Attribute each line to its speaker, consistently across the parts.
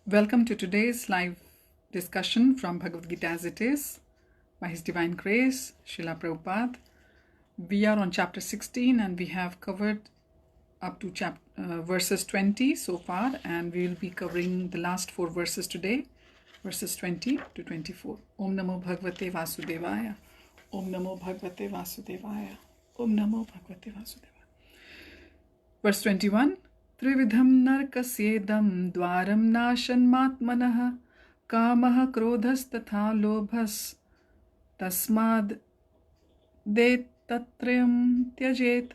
Speaker 1: Welcome to today's live discussion from Bhagavad Gita as it is, by His Divine Grace, Srila Prabhupada. We are on chapter 16 and we have covered up to verses 20 so far, and we will be covering the last 4 verses today, verses 20 to 24. Om Namo Bhagavate Vasudevaya. Om Namo Bhagavate Vasudevaya. Om Namo Bhagavate Vasudevaya. Verse 21. Trividham narkasyedam dwaram nashanmatmanah kamah krodhas tatha lobhas tasmad detatrayam tyajet.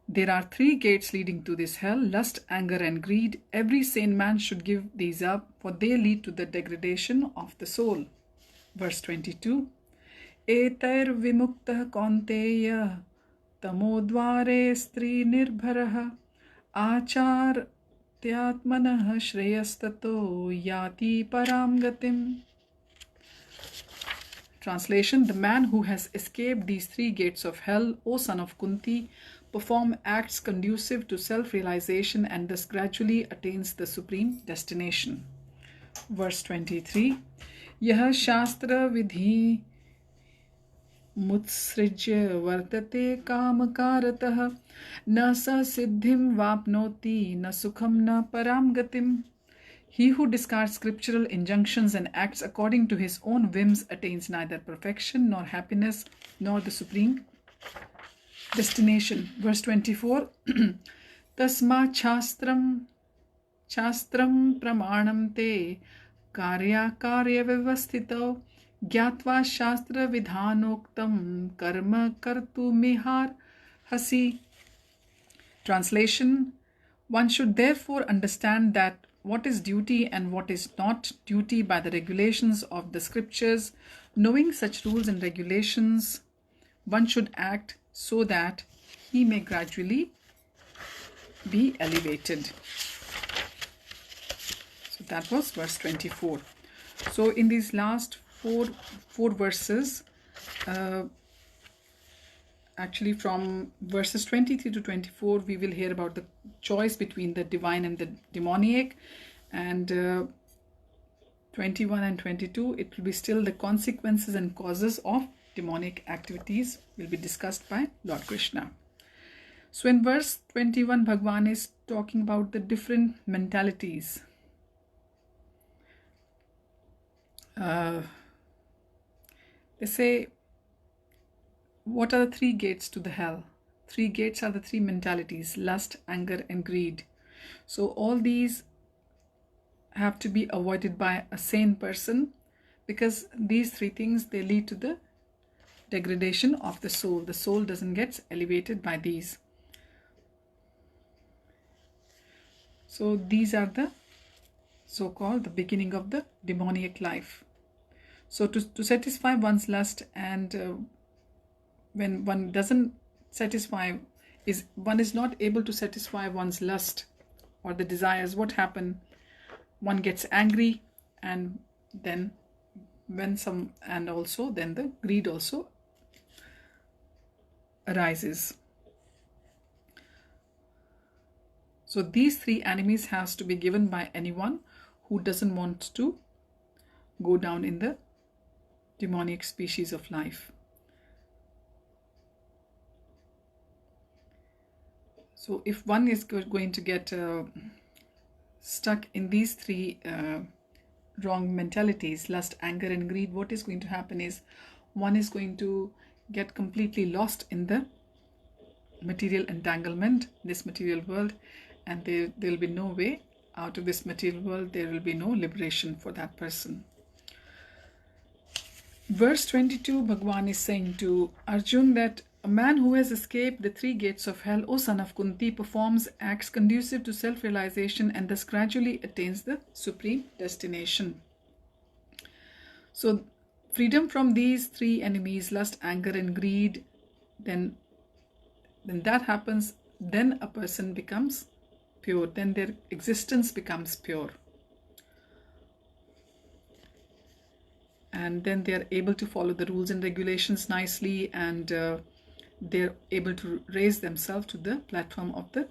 Speaker 1: There are 3 gates leading to this hell: lust, anger and greed. Every sane man should give these up, for they lead to the degradation of the soul. Verse 22. Etair vimuktah kaunteya tamodvare stri nirbharah Achar tyatmanah shreyastato yati param gatim. Translation: The man who has escaped these 3 gates of hell, O son of Kunti, perform acts conducive to self-realization and thus gradually attains the supreme destination. Verse 23. Yah shastra vidhi mutsrijya vartate kamakaratah na sa siddhim vapnoti na sukham na param gatim. He who discards scriptural injunctions and acts according to his own whims attains neither perfection nor happiness nor the supreme destination. Verse 24. Tasma chastram pramanam te karya vyavasthito Gyatva Shastra Vidhanoktam Karma Kartu Mihar Hasi. Translation: One should therefore understand that what is duty and what is not duty by the regulations of the scriptures. Knowing such rules and regulations, one should act so that he may gradually be elevated. So that was verse 24. So in these last four verses, actually from verses 23 to 24, we will hear about the choice between the divine and the demoniac, and 21 and 22, it will be still the consequences and causes of demonic activities will be discussed by Lord Krishna. So in verse 21, Bhagwan is talking about the different mentalities. They say, what are the 3 gates to the hell? 3 gates are the 3 mentalities: lust, anger and greed. So all these have to be avoided by a sane person, because these 3 things, they lead to the degradation of the soul. The soul doesn't get elevated by these. So these are the so-called the beginning of the demoniac life. So to satisfy one's lust, and when one doesn't satisfy, one is not able to satisfy one's lust or the desires, what happen? One gets angry, and then also then the greed also arises. So these 3 enemies has to be given by anyone who doesn't want to go down in the demonic species of life. So if one is going to get stuck in these 3 wrong mentalities, lust, anger and greed, what is going to happen is one is going to get completely lost in the material entanglement, this material world, and there will be no way out of this material world. There will be no liberation for that person. Verse 22, Bhagwan is saying to Arjun that a man who has escaped the 3 gates of hell, O son of Kunti, performs acts conducive to self-realization and thus gradually attains the supreme destination. So freedom from these 3 enemies, lust, anger and greed, then that happens, then a person becomes pure, then their existence becomes pure. And then they are able to follow the rules and regulations nicely, and they're able to raise themselves to the platform of the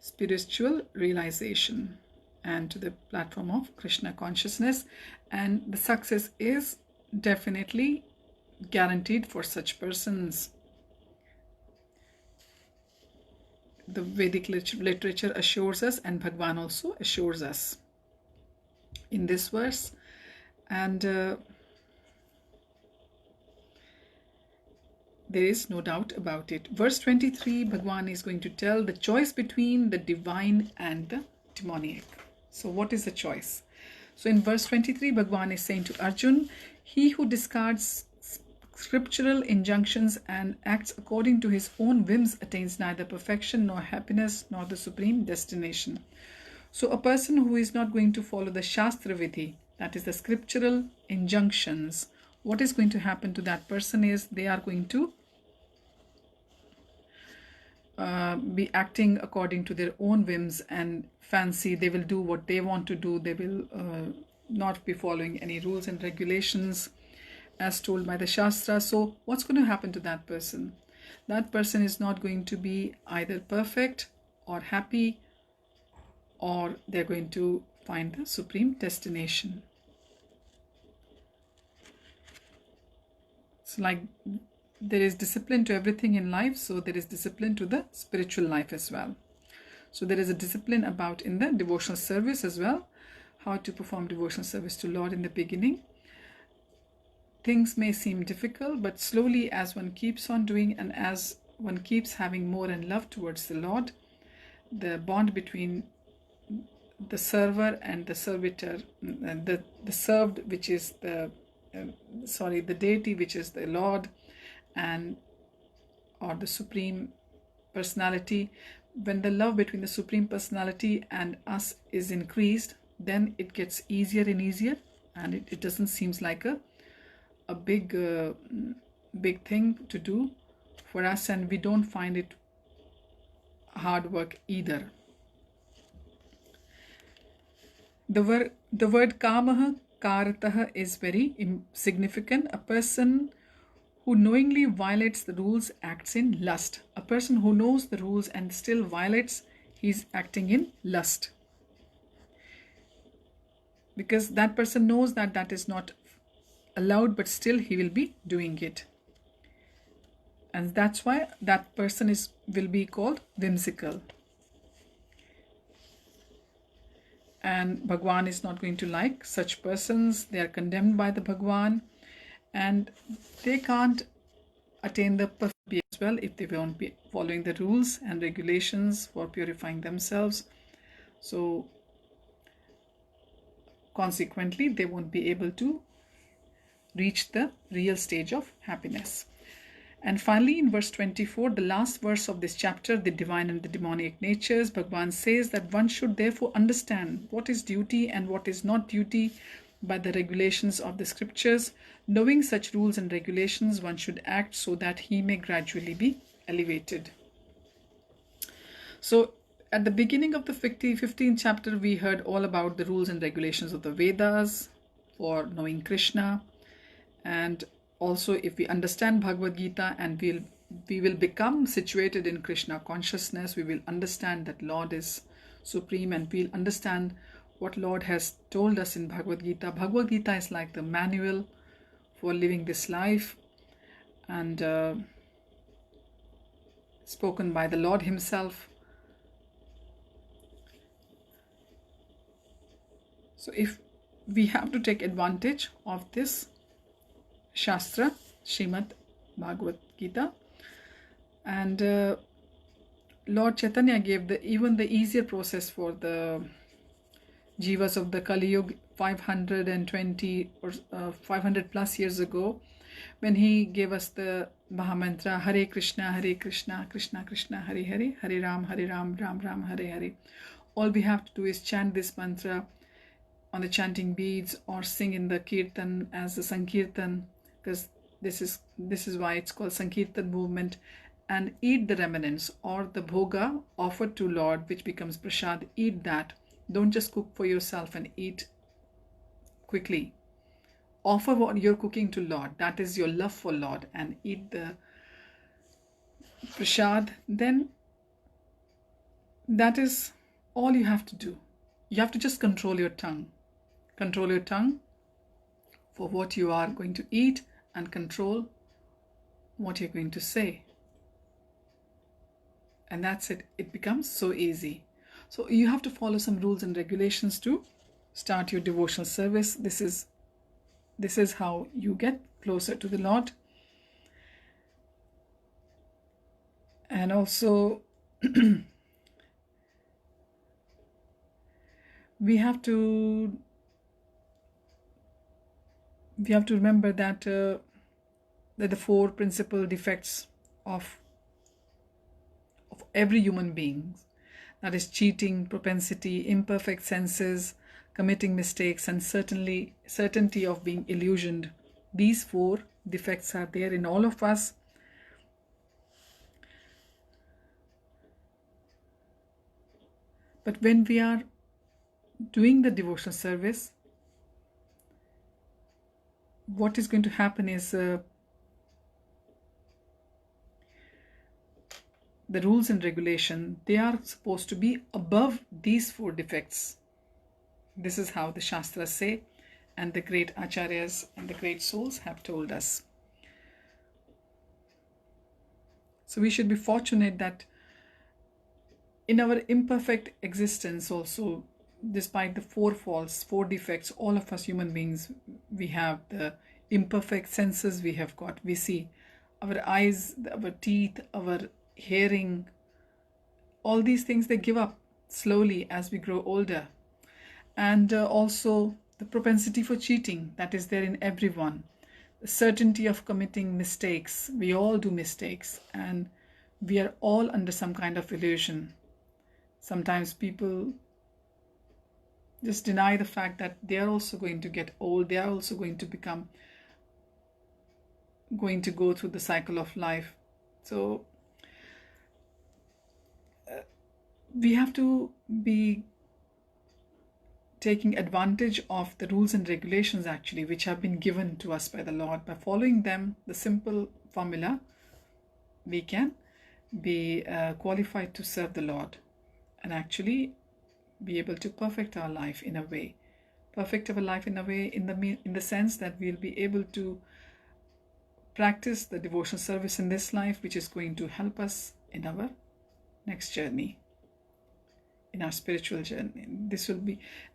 Speaker 1: spiritual realization. and to the platform of Krishna consciousness, and the success is definitely guaranteed for such persons. The Vedic literature assures us, and Bhagwan also assures us in this verse. And there is no doubt about it. Verse 23, Bhagwan is going to tell the choice between the divine and the demoniac. So what is the choice? So in verse 23, Bhagwan is saying to Arjun, he who discards scriptural injunctions and acts according to his own whims attains neither perfection nor happiness nor the supreme destination. So a person who is not going to follow the Shastra Vidhi, that is the scriptural injunctions, what is going to happen to that person is they are going to be acting according to their own whims and fancy. They will do what they want to do. They will not be following any rules and regulations as told by the Shastra. So what's going to happen to that person? That person is not going to be either perfect or happy, or they're going to find the supreme destination. It's like there is discipline to everything in life, so there is discipline to the spiritual life as well. So there is a discipline about in the devotional service as well, how to perform devotional service to Lord in the beginning. Things may seem difficult, but slowly as one keeps on doing and as one keeps having more and love towards the Lord, the bond between the server and the servitor, the served, which is the deity, which is the Lord, and or the Supreme Personality, when the love between the Supreme Personality and us is increased, then it gets easier and easier, and it doesn't seem like a big thing to do for us, and we don't find it hard work either. The word kamaha, karataha is very significant. A person who knowingly violates the rules acts in lust. A person who knows the rules and still violates, he's acting in lust. Because that person knows that that is not allowed, but still he will be doing it. And that's why that person will be called whimsical. And Bhagwan is not going to like such persons. They are condemned by the Bhagwan, and they can't attain the perfection as well if they won't be following the rules and regulations for purifying themselves. So consequently, they won't be able to reach the real stage of happiness. And finally, in verse 24, the last verse of this chapter, the divine and the demoniac natures, Bhagwan says that one should therefore understand what is duty and what is not duty by the regulations of the scriptures. Knowing such rules and regulations, one should act so that he may gradually be elevated. So at the beginning of the 15th chapter, we heard all about the rules and regulations of the Vedas for knowing Krishna. And also, if we understand Bhagavad Gita and we will become situated in Krishna consciousness, we will understand that Lord is supreme, and we'll understand what Lord has told us in Bhagavad Gita. Bhagavad Gita is like the manual for living this life, and spoken by the Lord himself. So if we have to take advantage of this Shastra, Srimad Bhagavad Gita, and Lord Chaitanya gave even the easier process for the jivas of the Kali Yuga 520 or 500 plus years ago, when he gave us the Mahamantra Hare Krishna, Krishna Krishna, Hare Hare, Hare Ram, Ram Ram, Hare Hare. All we have to do is chant this mantra on the chanting beads or sing in the kirtan as the Sankirtan, because this is why it's called Sankirtan movement, and eat the remnants or the bhoga offered to Lord, which becomes prasad. Eat that. Don't just cook for yourself and eat quickly. Offer what you're cooking to Lord. That is your love for Lord, and eat the prasad. Then that is all you have to do. You have to just control your tongue. Control your tongue for what you are going to eat, and control what you're going to say. And that's it. It becomes so easy. So you have to follow some rules and regulations to start your devotional service. This is how you get closer to the Lord. And also we have to remember that that the four principal defects of every human being, that is cheating, propensity, imperfect senses, committing mistakes, and certainty of being illusioned. These four defects are there in all of us. But when we are doing the devotional service, what is going to happen is the rules and regulation, they are supposed to be above these four defects. This is how the Shastras say, and the great Acharyas and the great souls have told us. So we should be fortunate that in our imperfect existence also, despite the four faults, four defects, all of us human beings, we have the imperfect senses we have got. We see our eyes, our teeth, our hearing, all these things, they give up slowly as we grow older. And also the propensity for cheating, that is there in everyone. The certainty of committing mistakes. We all do mistakes, and we are all under some kind of illusion. Sometimes people just deny the fact that they are also going to get old, they are also going to go through the cycle of life. So we have to be taking advantage of the rules and regulations actually, which have been given to us by the Lord. By following them, the simple formula, we can be qualified to serve the Lord and actually be able to perfect our life in a way. Perfect our life in a way, in the sense that we'll be able to practice the devotional service in this life, which is going to help us in our next journey, in our spiritual journey.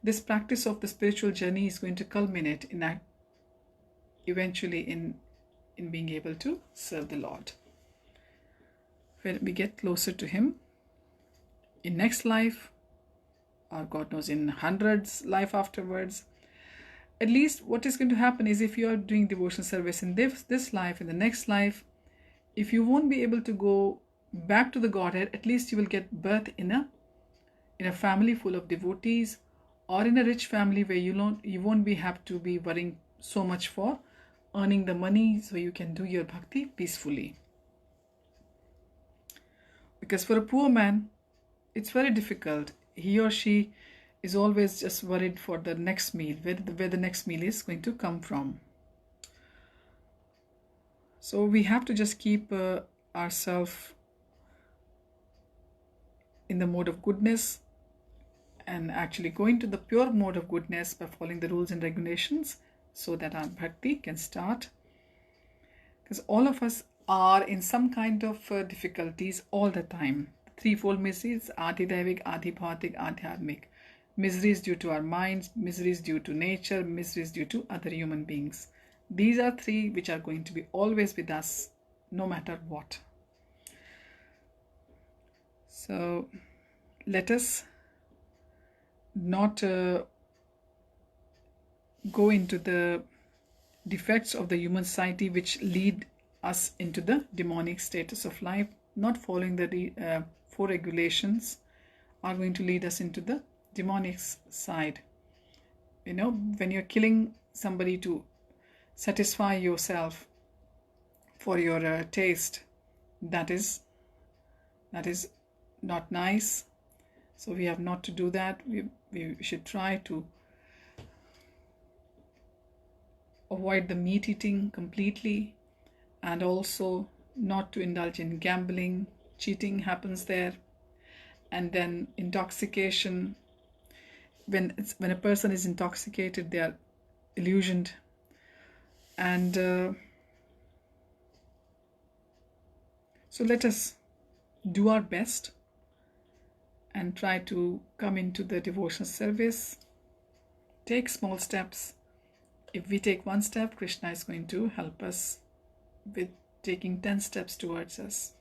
Speaker 1: This practice of the spiritual journey is going to culminate in that, eventually in being able to serve the Lord. When we get closer to Him in next life, or God knows in hundreds life afterwards, at least what is going to happen is, if you are doing devotional service in this life, in the next life, if you won't be able to go back to the Godhead, at least you will get birth in a family full of devotees, or in a rich family where you won't have to be worrying so much for earning the money, so you can do your bhakti peacefully. Because for a poor man, it's very difficult. He or she is always just worried for the next meal, where the next meal is going to come from. So we have to just keep ourselves in the mode of goodness, and actually go into the pure mode of goodness by following the rules and regulations, so that our bhakti can start. Because all of us are in some kind of difficulties all the time. Threefold miseries: Adhidaivik, Adhibhautik, Adhyatmik. Miseries due to our minds, miseries due to nature, miseries due to other human beings. These are three which are going to be always with us, no matter what. So let us not go into the defects of the human society which lead us into the demonic status of life. Not following the four regulations are going to lead us into the demonic side. When you're killing somebody to satisfy yourself for your taste, that is not nice. So we have not to do that. We should try to avoid the meat eating completely, and also not to indulge in gambling. Cheating happens there. And then intoxication. when a person is intoxicated, they are illusioned. And so let us do our best and try to come into the devotional service. Take small steps. If we take one step, Krishna is going to help us with taking 10 steps towards us.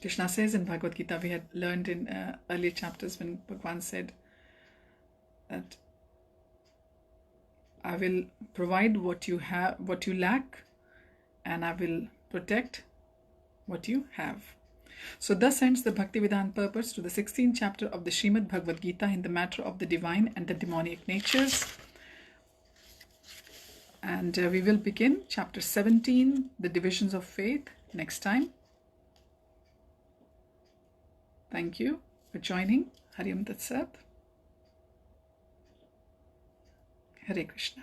Speaker 1: Krishna says in Bhagavad Gita, we had learned in earlier chapters when Bhagwan said that I will provide what you have, what you lack, and I will protect what you have. So thus ends the Bhaktivedanta purpose to the 16th chapter of the Srimad Bhagavad Gita in the matter of the divine and the demoniac natures. And we will begin chapter 17, the divisions of faith, next time. Thank you for joining. Hari Om Tat Sat. Hare Krishna.